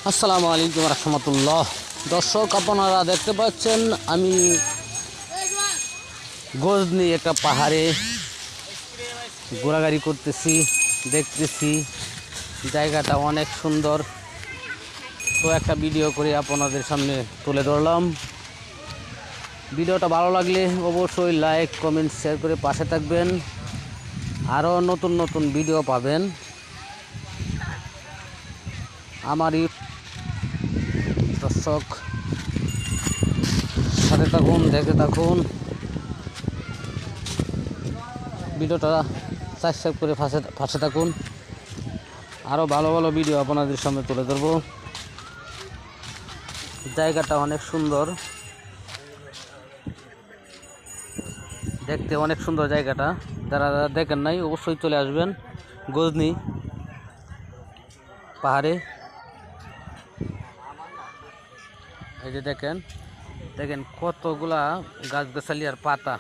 আসসালামু আলাইকুম রহমতুল্লাহ। দর্শক, আপনারা দেখতে পাচ্ছেন আমি গজনি একটা পাহাড়ে ঘোরাঘুরি করতেছি, দেখতেছি জায়গাটা অনেক সুন্দর। তো একটা ভিডিও করে আপনাদের সামনে তুলে ধরলাম। ভিডিওটা ভালো লাগলে অবশ্যই লাইক কমেন্ট শেয়ার করে পাশে থাকবেন। আরও নতুন নতুন ভিডিও পাবেন আমার দর্শক, সাথে থাকুন, দেখে থাকুন। ভিডিওটা সাবস্ক্রাইব করে পাশে থাকুন। আরও ভালো ভালো ভিডিও আপনাদের সামনে তুলে ধরবো। জায়গাটা অনেক সুন্দর, দেখতে অনেক সুন্দর জায়গাটা। যারা যারা দেখেন নাই অবশ্যই চলে আসবেন গজনি পাহাড়ে। এই যে দেখেন দেখেন কতগুলা গাছগাছালি আর পাতা।